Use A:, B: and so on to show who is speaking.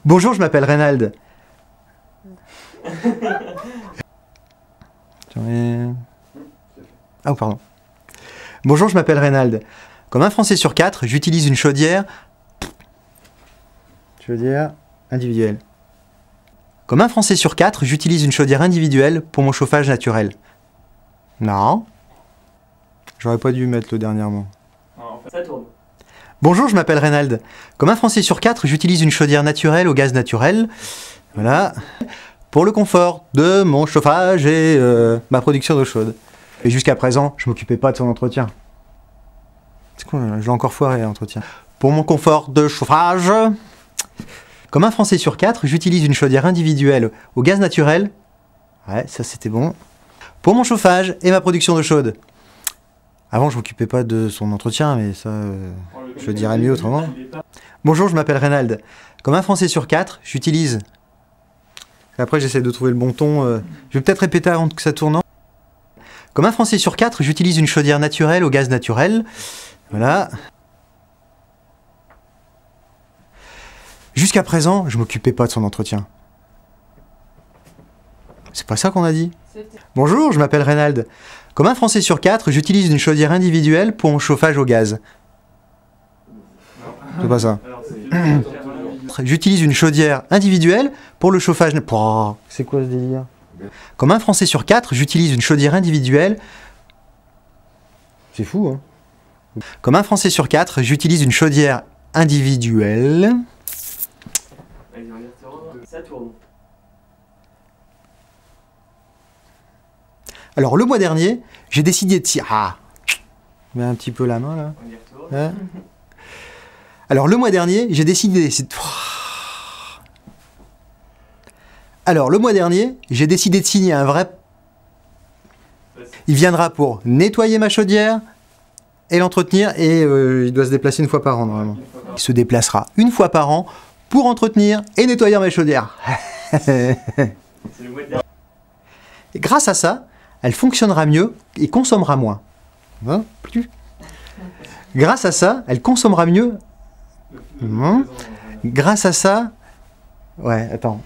A: Bonjour, je m'appelle Reynald. Ah, pardon. Bonjour, je m'appelle Reynald. Comme un Français sur 4, j'utilise une chaudière individuelle. Comme un Français sur 4, j'utilise une chaudière individuelle pour mon chauffage naturel. Non. J'aurais pas dû mettre le dernier mot.
B: Ça tourne.
A: Bonjour, je m'appelle Reynald. Comme un Français sur 4, j'utilise une chaudière naturelle au gaz naturel. Voilà. Pour le confort de mon chauffage et ma production d'eau chaude. Et jusqu'à présent, je m'occupais pas de son entretien. C'est quoi, je l'ai encore foiré l'entretien. Pour mon confort de chauffage, comme un Français sur 4, j'utilise une chaudière individuelle au gaz naturel. Ouais, ça c'était bon. Pour mon chauffage et ma production d'eau chaude. Avant, je m'occupais pas de son entretien, mais ça, je le dirais mieux autrement. Bonjour, je m'appelle Reynald. Comme un Français sur 4, j'utilise... Après, j'essaie de trouver le bon ton. Je vais peut-être répéter avant que ça tourne. Comme un Français sur 4, j'utilise une chaudière naturelle au gaz naturel. Voilà. Jusqu'à présent, je m'occupais pas de son entretien. C'est pas ça qu'on a dit? Bonjour, je m'appelle Reynald. Comme un Français sur 4, j'utilise une chaudière individuelle pour mon chauffage au gaz. C'est pas ça. J'utilise une chaudière individuelle pour le chauffage... C'est quoi ce délire? Comme un Français sur 4, j'utilise une chaudière individuelle... C'est fou, hein? Comme un Français sur 4, j'utilise une chaudière individuelle...
B: Ça tourne.
A: Alors, le mois dernier, j'ai décidé de... Ah, mets un petit peu la main, là. Hein? Alors, le mois dernier, j'ai décidé... Alors, le mois dernier, j'ai décidé de signer un vrai... Il viendra pour nettoyer ma chaudière et l'entretenir, et il doit se déplacer une fois par an, normalement. Il se déplacera une fois par an pour entretenir et nettoyer ma chaudière. Et grâce à ça, elle fonctionnera mieux et consommera moins. Hein? Grâce à ça, elle consommera mieux. Grâce à ça... Ouais, attends.